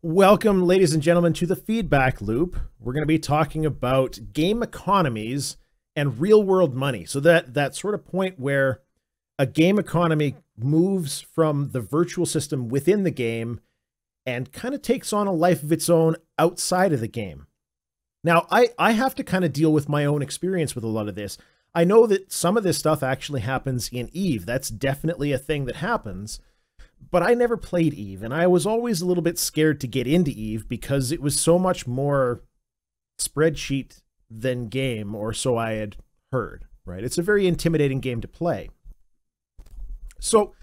Welcome, ladies and gentlemen, to the feedback loop. We're going to be talking about game economies and real-world money. So that sort of point where a game economy moves from the virtual system within the game and kind of takes on a life of its own outside of the game. Now, I have to kind of deal with my own experience with a lot of this. I know that some of this stuff actually happens in EVE. That's definitely a thing that happens. But I never played EVE, and I was always a little bit scared to get into EVE because it was so much more spreadsheet than game, or so I had heard, right? It's a very intimidating game to play. So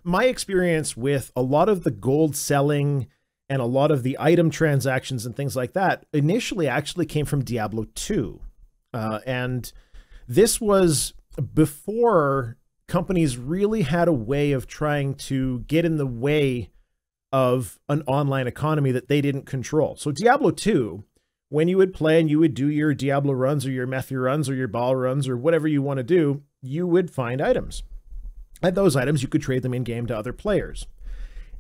my experience with a lot of the gold selling and a lot of the item transactions and things like that initially actually came from Diablo 2. And this was before companies really had a way of trying to get in the way of an online economy that they didn't control. So Diablo 2, when you would play and you would do your Diablo runs or your Methy runs or your Baal runs or whatever you want to do, you would find items. And those items, you could trade them in-game to other players.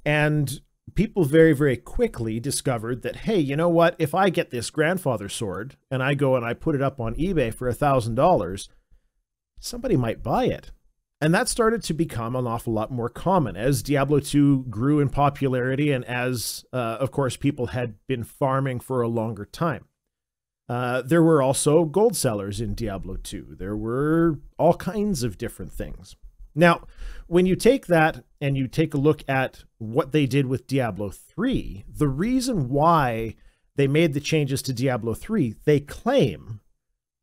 And people very, very quickly discovered that, hey, you know what? If I get this grandfather sword and I go and I put it up on eBay for $1,000, somebody might buy it. And that started to become an awful lot more common as Diablo 2 grew in popularity and as, of course, people had been farming for a longer time. There were also gold sellers in Diablo 2. There were all kinds of different things. Now, when you take that and you take a look at what they did with Diablo 3, the reason why they made the changes to Diablo 3, they claim,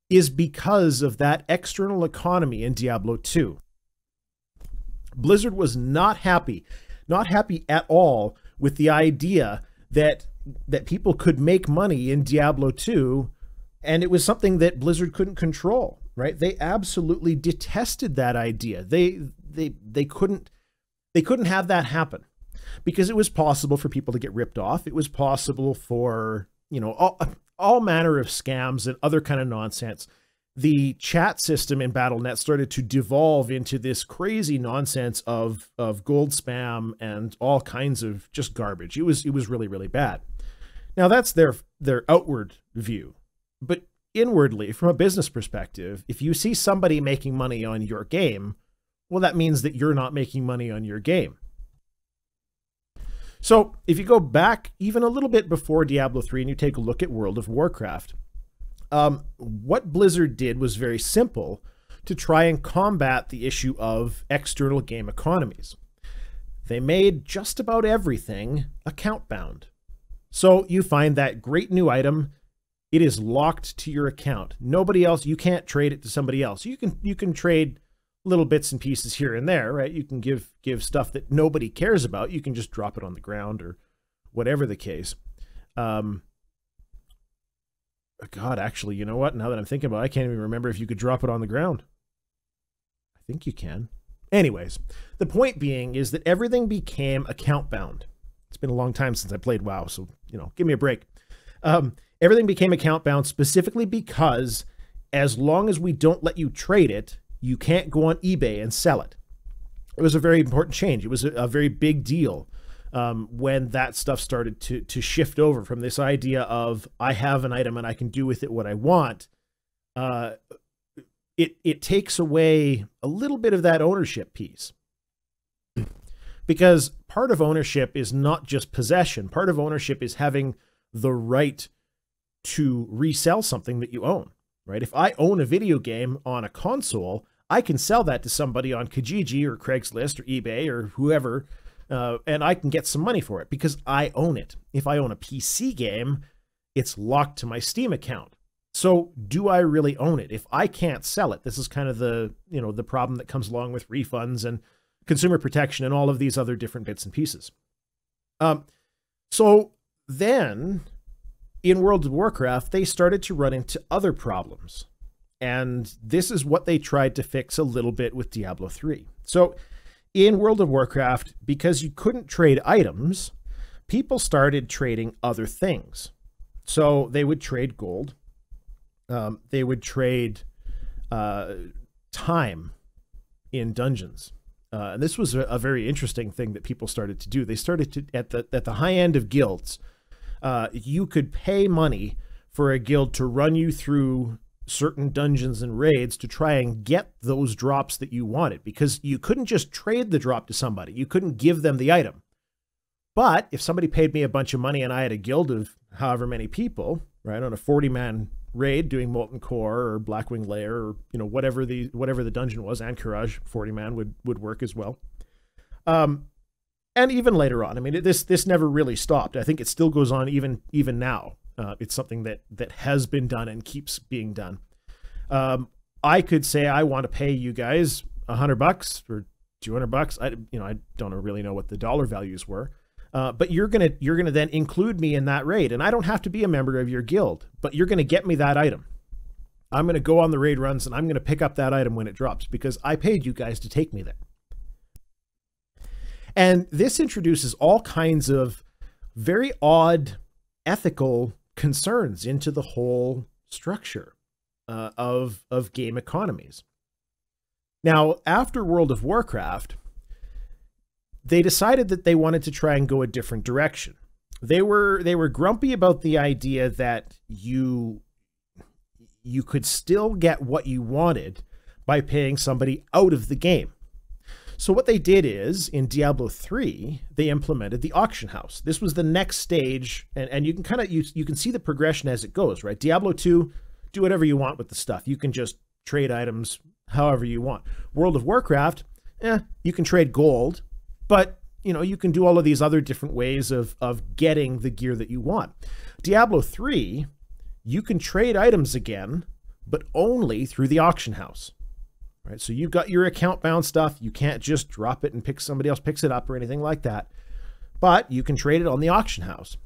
is because of that external economy in Diablo 2. Blizzard was not happy at all with the idea that people could make money in Diablo 2, and it was something that Blizzard couldn't control, right? They absolutely detested that idea. They couldn't have that happen because it was possible for people to get ripped off. It was possible for, you know, all manner of scams and other kind of nonsense. The chat system in Battle.net started to devolve into this crazy nonsense of gold spam and all kinds of just garbage. It was really, really bad. Now that's their outward view, but inwardly, from a business perspective, if you see somebody making money on your game, well, that means that you're not making money on your game. So if you go back even a little bit before Diablo 3 and you take a look at World of Warcraft, what Blizzard did was very simple to try and combat the issue of external game economies. They made just about everything account bound. So you find that great new item, it is locked to your account. Nobody else, you can't trade it to somebody else. You can trade little bits and pieces here and there, right? You can give stuff that nobody cares about. You can just drop it on the ground or whatever the case. God, actually, you know what? Now that I'm thinking about it, I can't even remember if you could drop it on the ground. I think you can. Anyways, the point being is that everything became account bound. It's been a long time since I played WoW, so, you know, give me a break. Everything became account bound specifically because as long as we don't let you trade it, you can't go on eBay and sell it. It was a very important change. It was a very big deal. When that stuff started to shift over from this idea of I have an item and I can do with it what I want, it takes away a little bit of that ownership piece. Because part of ownership is not just possession. Part of ownership is having the right to resell something that you own, right? If I own a video game on a console, I can sell that to somebody on Kijiji or Craigslist or eBay or whoever, and I can get some money for it because I own it. If I own a PC game, it's locked to my Steam account. So do I really own it? If I can't sell it, this is kind of the, you know, the problem that comes along with refunds and consumer protection and all of these other different bits and pieces. So then in World of Warcraft, they started to run into other problems. And this is what they tried to fix a little bit with Diablo 3. So in World of Warcraft, because you couldn't trade items, people started trading other things. So they would trade gold. They would trade time in dungeons. And this was a very interesting thing that people started to do. They started to, at the high end of guilds, you could pay money for a guild to run you through certain dungeons and raids to try and get those drops that you wanted, because you couldn't just trade the drop to somebody. You couldn't give them the item. But if somebody paid me a bunch of money and I had a guild of however many people, right, on a 40-man raid doing Molten Core or Blackwing Lair or, you know, whatever the dungeon was, and Courage 40-man would work as well. And even later on, I mean, this never really stopped. I think it still goes on even now. It's something that has been done and keeps being done. I could say I want to pay you guys $100 or $200. I don't really know what the dollar values were. But you're gonna then include me in that raid, and I don't have to be a member of your guild, but you're gonna get me that item. I'm gonna go on the raid runs and I'm gonna pick up that item when it drops because I paid you guys to take me there. And this introduces all kinds of very odd ethical concerns into the whole structure of game economies. Now, after World of Warcraft, they decided that they wanted to try and go a different direction. They were grumpy about the idea that you could still get what you wanted by paying somebody out of the game. So what they did is, in Diablo 3, they implemented the auction house. This was the next stage, and you can kind of you can see the progression as it goes, right? Diablo 2, do whatever you want with the stuff. You can just trade items however you want. World of Warcraft, you can trade gold, but you know, you can do all of these other different ways of getting the gear that you want. Diablo 3, you can trade items again, but only through the auction house. Right? So you've got your account bound stuff. You can't just drop it and pick somebody else picks it up or anything like that. But you can trade it on the auction house.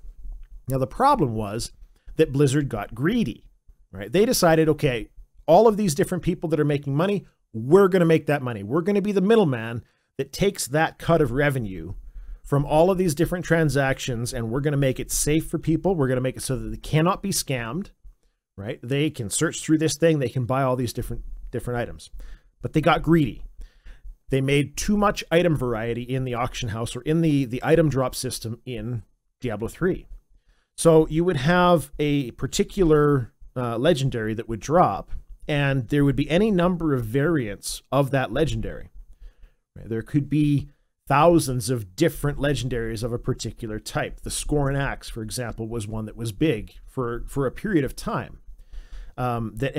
Now the problem was that Blizzard got greedy, right? They decided, okay, all of these different people that are making money, we're going to make that money. We're going to be the middleman that takes that cut of revenue from all of these different transactions, and we're going to make it safe for people. We're going to make it so that they cannot be scammed, right? They can search through this thing. They can buy all these different items. But they got greedy. They made too much item variety in the auction house or in the item drop system in Diablo 3. So you would have a particular legendary that would drop, and there would be any number of variants of that legendary. Right? There could be thousands of different legendaries of a particular type. The Scorn Axe, for example, was one that was big for a period of time that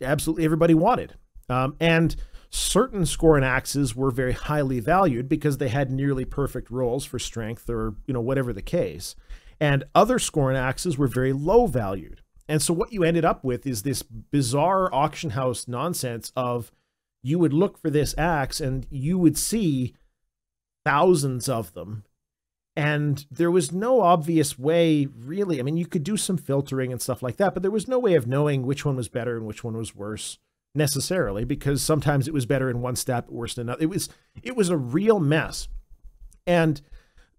absolutely everybody wanted. And certain Scorn Axes were very highly valued because they had nearly perfect rolls for strength or, you know, whatever the case. And other Scorn Axes were very low valued. And so what you ended up with is this bizarre auction house nonsense of you would look for this axe and you would see thousands of them. And there was no obvious way, really. I mean, you could do some filtering and stuff like that, but there was no way of knowing which one was better and which one was worse necessarily, because sometimes it was better in one stat, but worse than another. It was a real mess. And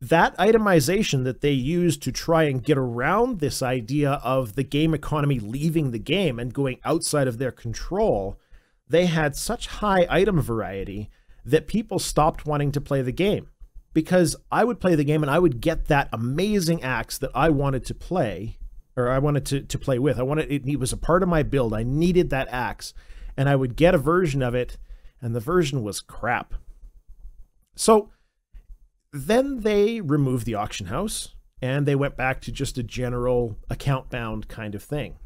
that itemization that they used to try and get around this idea of the game economy leaving the game and going outside of their control, they had such high item variety that people stopped wanting to play the game. Because I would play the game and I would get that amazing axe that I wanted to play, or I wanted to play with. It was a part of my build. I needed that axe. And I would get a version of it, and the version was crap. So then they removed the auction house, and they went back to just a general account-bound kind of thing.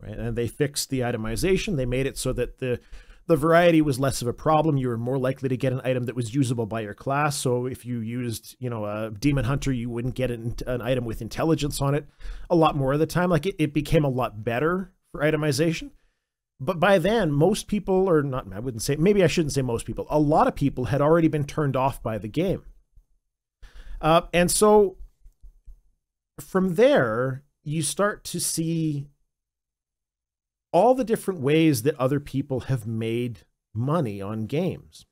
Right? And they fixed the itemization. They made it so that the variety was less of a problem. You were more likely to get an item that was usable by your class. So if you used, you know, a Demon Hunter, you wouldn't get an item with intelligence on it a lot more of the time. Like it became a lot better for itemization. But by then, most people, or not, I wouldn't say, maybe I shouldn't say most people, a lot of people had already been turned off by the game. And so from there, you start to see all the different ways that other people have made money on games.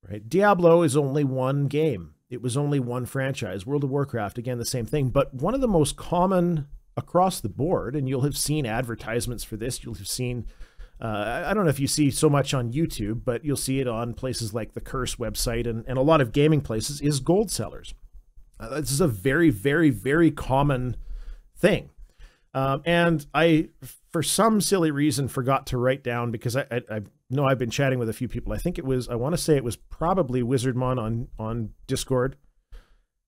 Right? Diablo is only one game. It was only one franchise. World of Warcraft, again, the same thing. But one of the most common across the board, and you'll have seen advertisements for this, you'll have seen I don't know if you see so much on YouTube, but you'll see it on places like the Curse website and a lot of gaming places, is gold sellers. This is a very, very, very common thing. And I, for some silly reason, forgot to write down, because I know I've been chatting with a few people. I think it was, I want to say it was probably Wizardmon on Discord,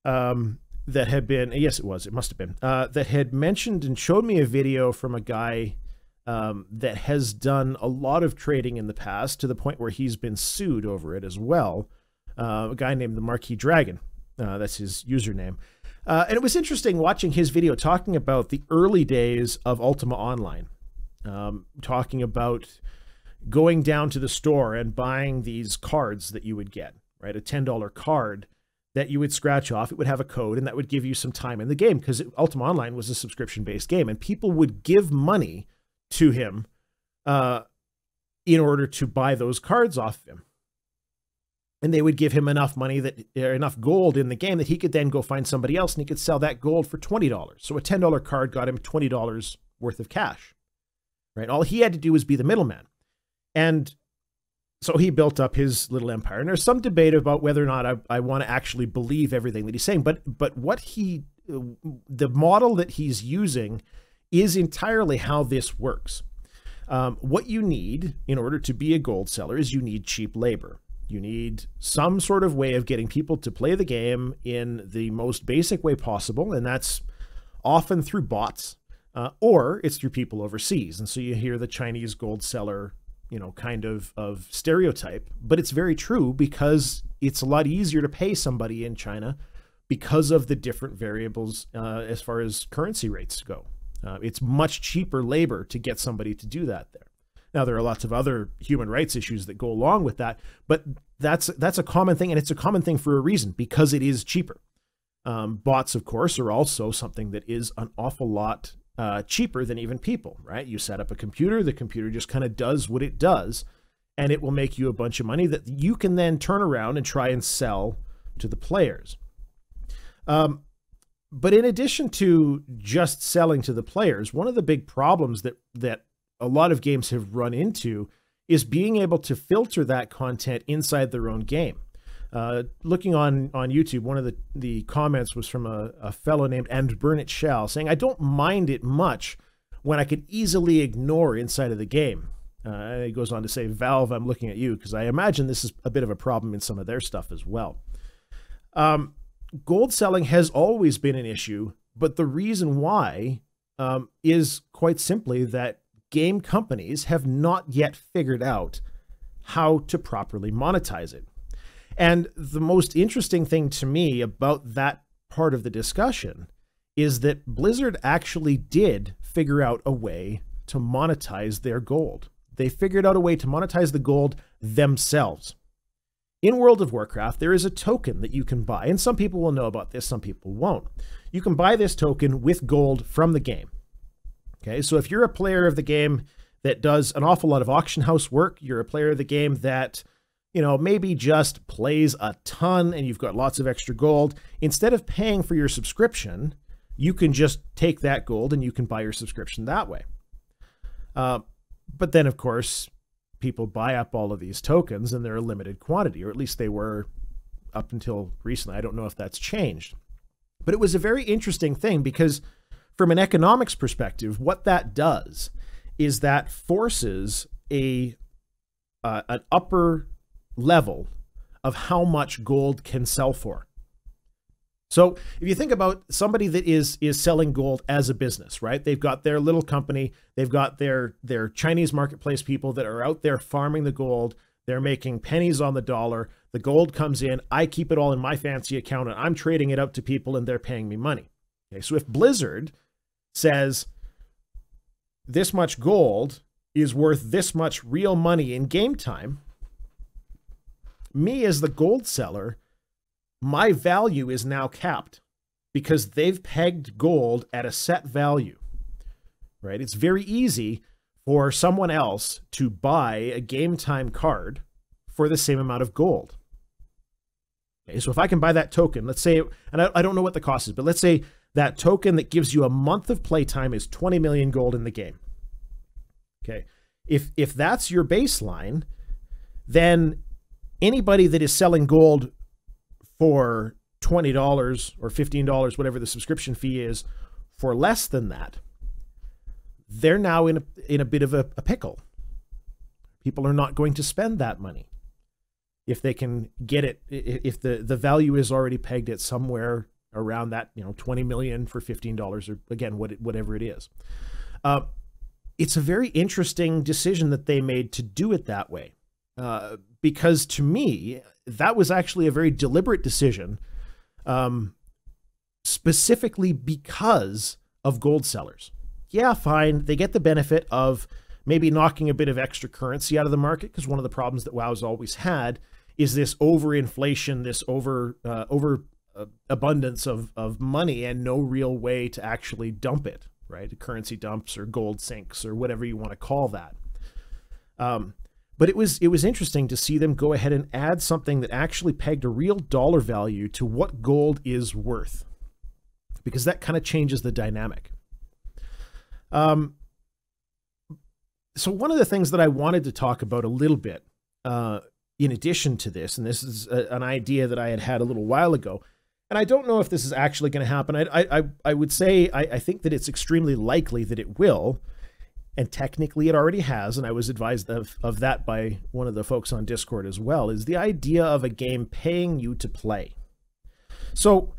that had been, yes, it must have been, that had mentioned and showed me a video from a guy that has done a lot of trading in the past, to the point where he's been sued over it as well. A guy named the Marquis Dragon, that's his username. And it was interesting watching his video talking about the early days of Ultima Online, talking about going down to the store and buying these cards that you would get, right? A $10 card that you would scratch off. It would have a code, and that would give you some time in the game, because Ultima Online was a subscription-based game, and people would give money to him in order to buy those cards off of him. And they would give him enough money, enough gold in the game, that he could then go find somebody else, and he could sell that gold for $20. So a $10 card got him $20 worth of cash, right? All he had to do was be the middleman. And so he built up his little empire. And there's some debate about whether or not I want to actually believe everything that he's saying. But what the model that he's using is entirely how this works. What you need in order to be a gold seller is you need cheap labor. You need some sort of way of getting people to play the game in the most basic way possible, and that's often through bots, or it's through people overseas. And so you hear the Chinese gold seller, you know, kind of stereotype, but it's very true, because it's a lot easier to pay somebody in China because of the different variables as far as currency rates go. It's much cheaper labor to get somebody to do that there. Now, there are lots of other human rights issues that go along with that, but that's a common thing, and it's a common thing for a reason, because it is cheaper. Bots, of course, are also something that is an awful lot cheaper than even people, right? You set up a computer, the computer just kind of does what it does, and it will make you a bunch of money that you can then turn around and try and sell to the players. But in addition to just selling to the players, one of the big problems that a lot of games have run into is being able to filter that content inside their own game. Looking on YouTube, one of the comments was from a fellow named And Burn It Shall, saying, "I don't mind it much when I could easily ignore inside of the game." He goes on to say, "Valve, I'm looking at you, because I imagine this is a bit of a problem in some of their stuff as well." Gold selling has always been an issue, but the reason why is quite simply that game companies have not yet figured out how to properly monetize it. And the most interesting thing to me about that part of the discussion is that Blizzard actually did figure out a way to monetize their gold. They figured out a way to monetize the gold themselves. In World of Warcraft, there is a token that you can buy, and some people will know about this, some people won't. You can buy this token with gold from the game. Okay, so if you're a player of the game that does an awful lot of auction house work, you're a player of the game that, you know, maybe just plays a ton and you've got lots of extra gold, instead of paying for your subscription, you can just take that gold and you can buy your subscription that way. But then, of course, people buy up all of these tokens, and they're a limited quantity, or at least they were up until recently. I don't know if that's changed. But it was a very interesting thing, because from an economics perspective, what that does is that forces an upper level of how much gold can sell for. So if you think about somebody that is selling gold as a business, right? They've got their little company, they've got their Chinese marketplace people that are out there farming the gold. They're making pennies on the dollar. The gold comes in, I keep it all in my fancy account, and I'm trading it out to people, and they're paying me money. Okay, so if Blizzard says this much gold is worth this much real money in game time, me as the gold seller, my value is now capped, because they've pegged gold at a set value, right? It's very easy for someone else to buy a game time card for the same amount of gold. Okay, so if I can buy that token, let's say, and I don't know what the cost is, but let's say that token that gives you a month of playtime is 20 million gold in the game. Okay. If that's your baseline, then anybody that is selling gold for $20 or $15, whatever the subscription fee is, for less than that, they're now in a bit of a pickle. People are not going to spend that money if they can get it, if the value is already pegged at somewhere around that, 20 million for $15, or again, whatever it is. It's a very interesting decision that they made to do it that way. Because to me, that was actually a very deliberate decision, specifically because of gold sellers. Yeah, fine. They get the benefit of maybe knocking a bit of extra currency out of the market, because one of the problems that WoW's always had is this overinflation, this abundance of money, and no real way to actually dump it, right? Currency dumps or gold sinks or whatever you want to call that. But it was interesting to see them go ahead and add something that actually pegged a real dollar value to what gold is worth, because that kind of changes the dynamic. So one of the things that I wanted to talk about a little bit, in addition to this, and this is an idea that I had a little while ago, and I don't know if this is actually going to happen. I would say I think that it's extremely likely that it will, and technically it already has, and I was advised of that by one of the folks on Discord as well, is the idea of a game paying you to play. So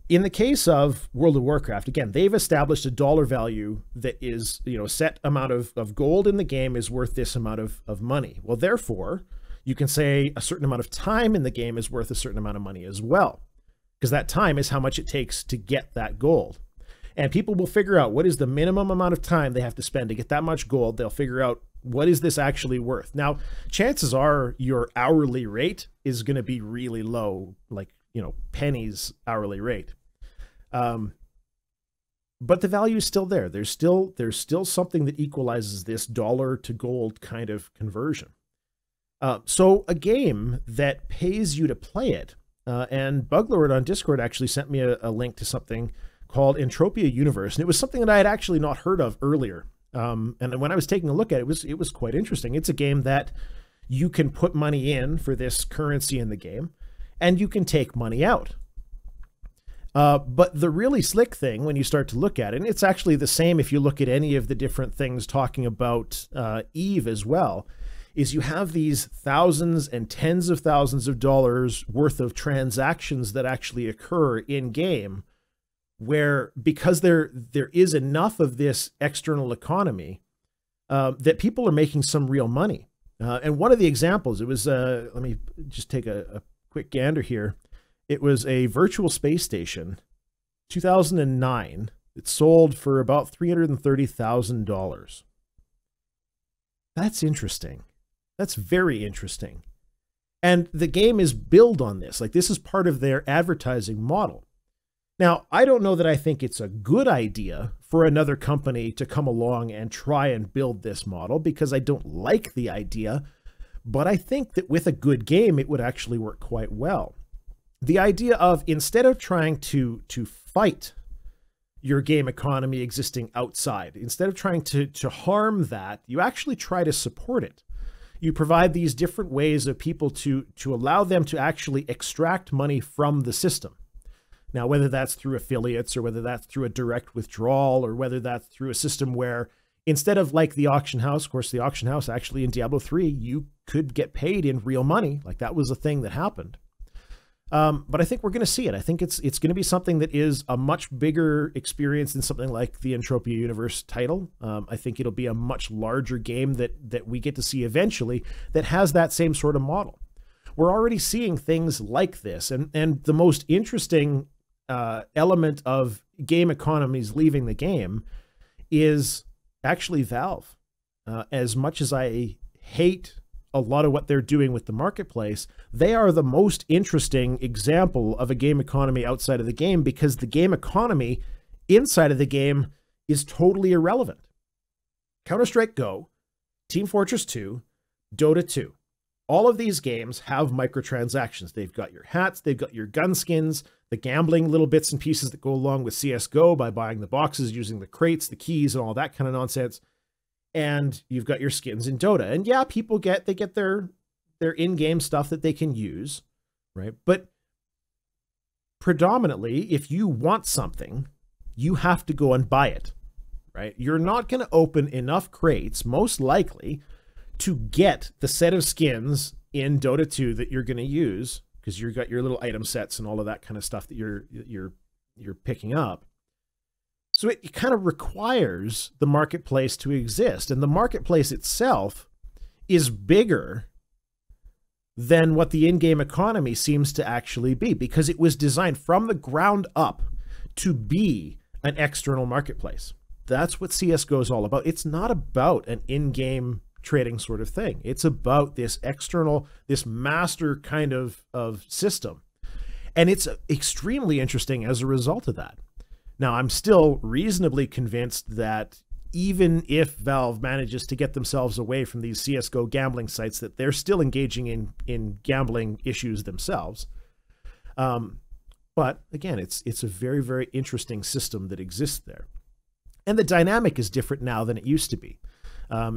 in the case of World of Warcraft, again, they've established a dollar value that is, a set amount of gold in the game is worth this amount of money. Well, therefore, you can say a certain amount of time in the game is worth a certain amount of money as well, because that time is how much it takes to get that gold. And people will figure out what is the minimum amount of time they have to spend to get that much gold. They'll figure out, what is this actually worth? Now, chances are your hourly rate is going to be really low, like, pennies hourly rate. But the value is still there. There's still something that equalizes this dollar to gold kind of conversion. So a game that pays you to play it, and Buglord on Discord actually sent me a link to something called Entropia Universe, and it was something that I had actually not heard of earlier. And when I was taking a look at it, it was quite interesting. It's a game that you can put money in for this currency in the game, and you can take money out. But the really slick thing when you start to look at it, and it's actually the same if you look at any of the different things talking about EVE as well, is you have these thousands and tens of thousands of dollars worth of transactions that actually occur in game, where because there is enough of this external economy that people are making some real money. And one of the examples, it was, let me just take a quick gander here. It was a virtual space station, 2009. It sold for about $330,000. That's interesting. That's very interesting. And the game is built on this. Like, this is part of their advertising model. Now, I don't know that I think it's a good idea for another company to come along and try and build this model, because I don't like the idea, but I think that with a good game, it would actually work quite well. The idea of, instead of trying to fight your game economy existing outside, instead of trying to harm that, you actually try to support it. You provide these different ways of people to allow them to actually extract money from the system. Now, whether that's through affiliates, or whether that's through a direct withdrawal, or whether that's through a system where, instead of like the auction house, of course, the auction house actually in Diablo 3, you could get paid in real money. Like, that was a thing that happened. But I think we're going to see it. I think it's going to be something that is a much bigger experience than something like the Entropia Universe title. I think it'll be a much larger game that we get to see eventually that has that same sort of model. We're already seeing things like this. And the most interesting element of game economies leaving the game is actually Valve. As much as I hate a lot of what they're doing with the marketplace, they are the most interesting example of a game economy outside of the game, because the game economy inside of the game is totally irrelevant. Counter-Strike Go, Team Fortress 2, Dota 2. All of these games have microtransactions. They've got your hats, they've got your gun skins, the gambling little bits and pieces that go along with CSGO by buying the boxes, using the crates, the keys, and all that kind of nonsense. and you've got your skins in Dota. And yeah, people get their in-game stuff that they can use, right? But predominantly, if you want something, you have to go and buy it, right? You're not going to open enough crates, most likely, to get the set of skins in Dota 2 that you're going to use, because you've got your little item sets and all of that kind of stuff that you're picking up. So it kind of requires the marketplace to exist, and the marketplace itself is bigger than what the in-game economy seems to actually be, because it was designed from the ground up to be an external marketplace. That's what CSGO is all about. It's not about an in-game trading sort of thing. It's about this external, this master kind of system. And it's extremely interesting as a result of that. Now, I'm still reasonably convinced that even if Valve manages to get themselves away from these CSGO gambling sites, that they're still engaging in gambling issues themselves. But again, it's a very, very interesting system that exists there. And the dynamic is different now than it used to be.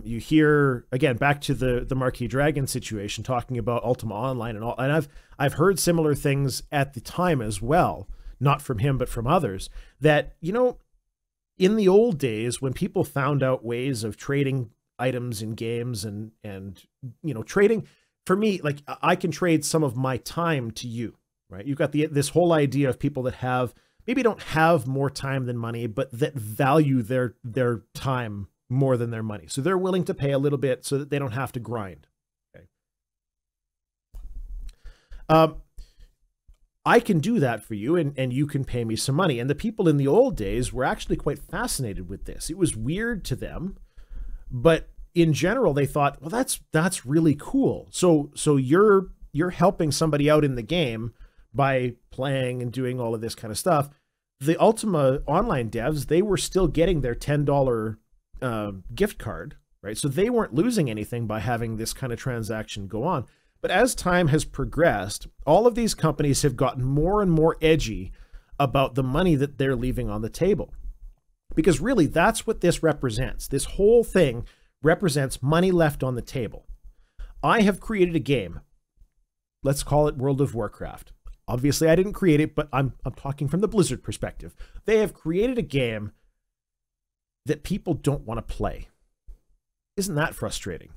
You hear, again, back to the Marquee Dragon situation, talking about Ultima Online and all, and I've heard similar things at the time as well, not from him, but from others, that, you know, in the old days, when people found out ways of trading items in games and you know, trading, for me, like, I can trade some of my time to you, right? You've got this whole idea of people that have, maybe don't have more time than money, but that value their time more than their money. So they're willing to pay a little bit so that they don't have to grind. Okay. I can do that for you, and you can pay me some money. And the people in the old days were actually quite fascinated with this. It was weird to them, but in general, they thought, well, that's really cool. So you're helping somebody out in the game by playing and doing all of this kind of stuff. The Ultima Online devs, they were still getting their $10 gift card, right? So they weren't losing anything by having this kind of transaction go on. But as time has progressed, all of these companies have gotten more and more edgy about the money that they're leaving on the table. Because really, that's what this represents. This whole thing represents money left on the table. I have created a game. Let's call it World of Warcraft. Obviously, I didn't create it, but I'm talking from the Blizzard perspective. They have created a game that people don't want to play. Isn't that frustrating?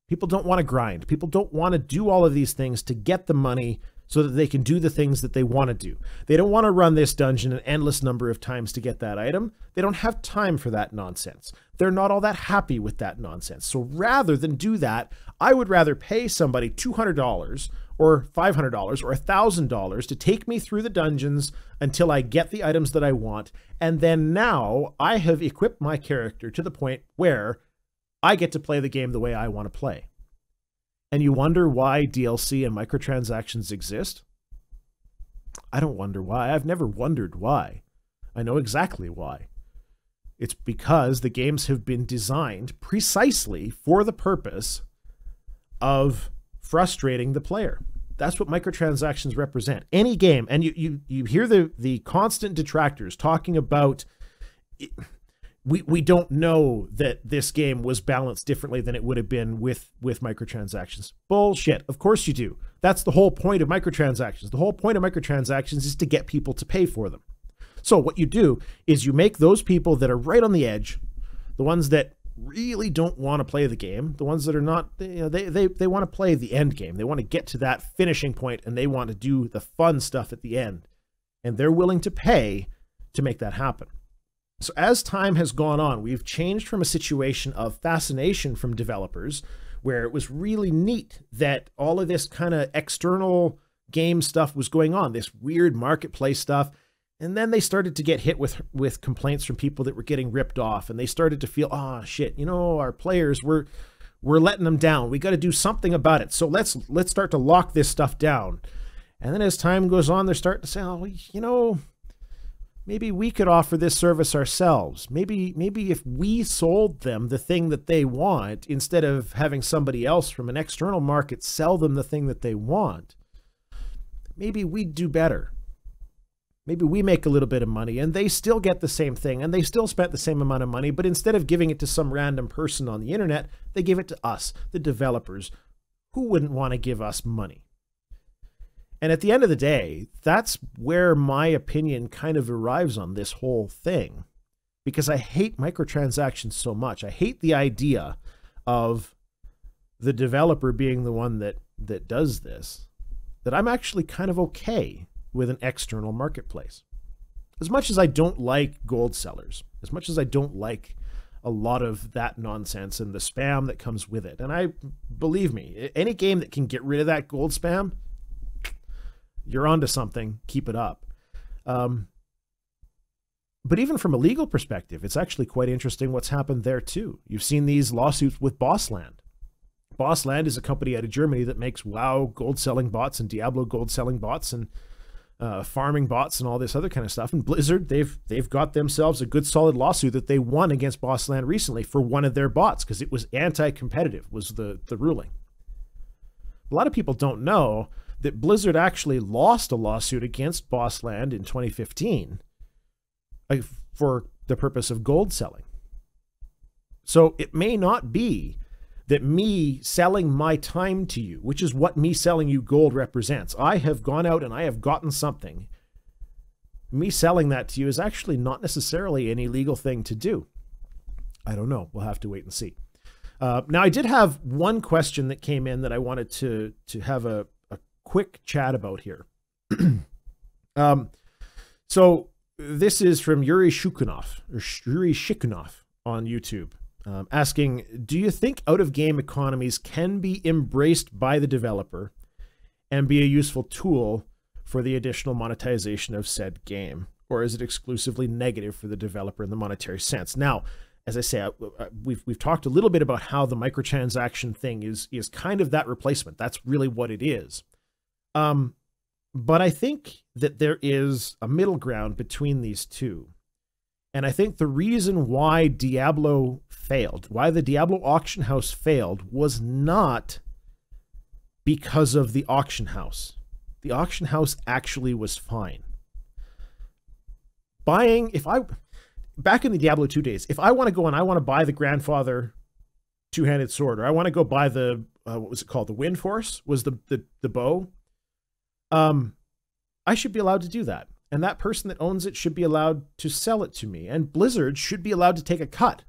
People don't want to grind. People don't want to do all of these things to get the money so that they can do the things that they want to do. They don't want to run this dungeon an endless number of times to get that item. They don't have time for that nonsense. They're not all that happy with that nonsense. So rather than do that, I would rather pay somebody $200 or $500 or $1,000 to take me through the dungeons until I get the items that I want. And then now I have equipped my character to the point where I get to play the game the way I want to play. And you wonder why DLC and microtransactions exist? I don't wonder why. I've never wondered why. I know exactly why. It's because the games have been designed precisely for the purpose of frustrating the player. That's what microtransactions represent. Any game, and you hear the constant detractors talking about we don't know that this game was balanced differently than it would have been with microtransactions. Bullshit. Of course you do. That's the whole point of microtransactions. The whole point of microtransactions is to get people to pay for them. So what you do is you make those people that are right on the edge, the ones that really don't want to play the game, the ones that are not, you know, they want to play the end game. They want to get to that finishing point, and they want to do the fun stuff at the end. And they're willing to pay to make that happen. So as time has gone on, we've changed from a situation of fascination from developers, where it was really neat that all of this kind of external game stuff was going on, this weird marketplace stuff. And then they started to get hit with complaints from people that were getting ripped off, and they started to feel, oh shit, you know, our players, we're letting them down. We got to do something about it. So let's start to lock this stuff down. And then as time goes on, they're starting to say, oh, you know, maybe we could offer this service ourselves. Maybe if we sold them the thing that they want, instead of having somebody else from an external market sell them the thing that they want, maybe we'd do better. Maybe we make a little bit of money and they still get the same thing and they still spent the same amount of money, but instead of giving it to some random person on the internet, they give it to us, the developers. Who wouldn't want to give us money? And at the end of the day, that's where my opinion kind of arrives on this whole thing, because I hate microtransactions so much. I hate the idea of the developer being the one that does this, that I'm actually kind of okay with an external marketplace. As much as I don't like gold sellers, as much as I don't like a lot of that nonsense and the spam that comes with it. And I believe me, any game that can get rid of that gold spam, you're onto something. Keep it up. But even from a legal perspective, it's actually quite interesting what's happened there too. You've seen these lawsuits with Bossland. Bossland is a company out of Germany that makes WoW gold selling bots and Diablo gold selling bots and farming bots and all this other kind of stuff. And Blizzard, they've got themselves a good solid lawsuit that they won against Bossland recently for one of their bots because it was anti-competitive, was the ruling. A lot of people don't know that Blizzard actually lost a lawsuit against Bossland in 2015 for the purpose of gold selling. So it may not be that me selling my time to you, which is what me selling you gold represents. I have gone out and I have gotten something. Me selling that to you is actually not necessarily an illegal thing to do. I don't know. We'll have to wait and see. Now, I did have one question that came in that I wanted to have a quick chat about here. So this is from Yuri Shikhanov on YouTube. Asking, do you think out-of-game economies can be embraced by the developer and be a useful tool for the additional monetization of said game? Or is it exclusively negative for the developer in the monetary sense? Now, as I say, we've talked a little bit about how the microtransaction thing is kind of that replacement. That's really what it is. But I think that there is a middle ground between these two. And I think the reason why Diablo failed, why the Diablo auction house failed, was not because of the auction house. The auction house actually was fine. Back in the Diablo 2 days, if I want to go and I want to buy the Grandfather two-handed sword, or I want to go buy the, what was it called? The Wind Force was the bow. I should be allowed to do that. And that person that owns it should be allowed to sell it to me. And Blizzard should be allowed to take a cut.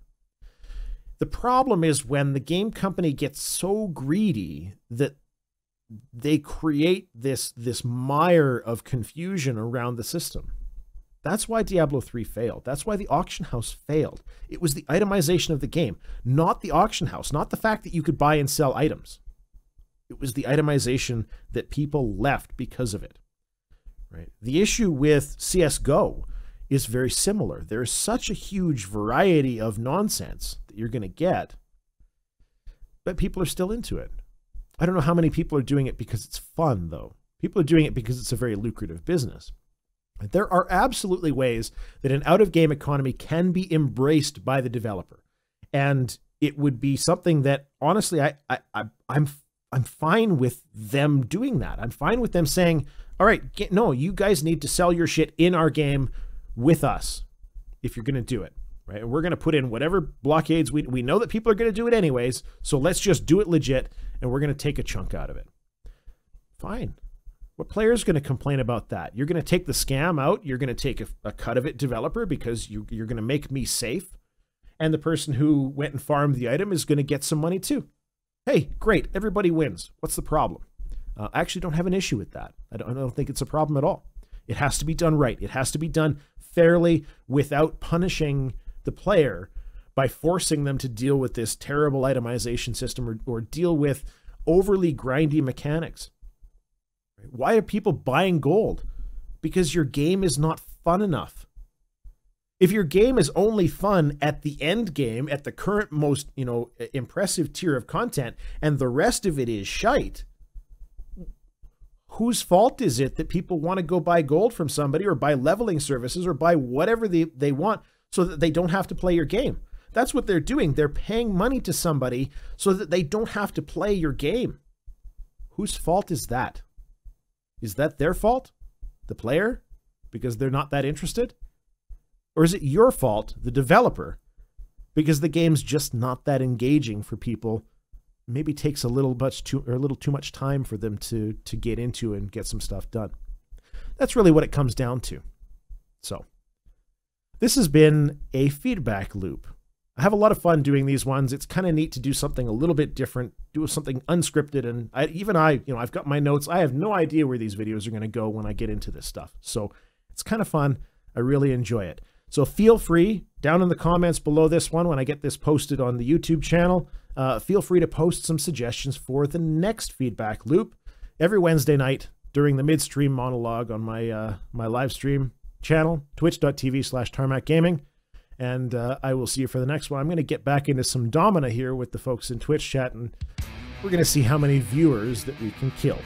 The problem is when the game company gets so greedy that they create this mire of confusion around the system. That's why Diablo 3 failed. That's why the auction house failed. It was the itemization of the game, not the auction house, not the fact that you could buy and sell items. It was the itemization that people left because of it. Right? The issue with CSGO is very similar. There's such a huge variety of nonsense that you're going to get, but people are still into it. I don't know how many people are doing it because it's fun, though. People are doing it because it's a very lucrative business. There are absolutely ways that an out-of-game economy can be embraced by the developer, and it would be something that, honestly, I'm fine with them doing that. I'm fine with them saying, all right, no, you guys need to sell your shit in our game with us if you're going to do it, right? And we're going to put in whatever blockades. We know that people are going to do it anyways, so let's just do it legit, and we're going to take a chunk out of it. Fine. What player is going to complain about that? You're going to take the scam out. You're going to take a cut of it, developer, because you're going to make me safe. And the person who went and farmed the item is going to get some money too. Hey, great. Everybody wins. What's the problem? I actually don't have an issue with that. I don't think it's a problem at all. It has to be done right. It has to be done fairly without punishing the player by forcing them to deal with this terrible itemization system or deal with overly grindy mechanics. Why are people buying gold? Because your game is not fun enough. If your game is only fun at the end game, at the current most, impressive tier of content, and the rest of it is shite, whose fault is it that people want to go buy gold from somebody or buy leveling services or buy whatever they want so that they don't have to play your game? That's what they're doing. They're paying money to somebody so that they don't have to play your game. Whose fault is that? Is that their fault? The player? because they're not that interested? Or is it your fault, the developer, because the game's just not that engaging for people? Maybe takes a little too much time for them to get into and get some stuff done. That's really what it comes down to. So this has been a feedback loop. I have a lot of fun doing these ones. It's kind of neat to do something a little bit different, do something unscripted. And I've got my notes. I have no idea where these videos are going to go when I get into this stuff. So it's kind of fun. I really enjoy it. So feel free down in the comments below this one, when I get this posted on the YouTube channel, feel free to post some suggestions for the next feedback loop every Wednesday night during the midstream monologue on my my live stream channel, twitch.tv/Tarmack Gaming. And I will see you for the next one. I'm going to get back into some Domina here with the folks in Twitch chat, and we're going to see how many viewers that we can kill.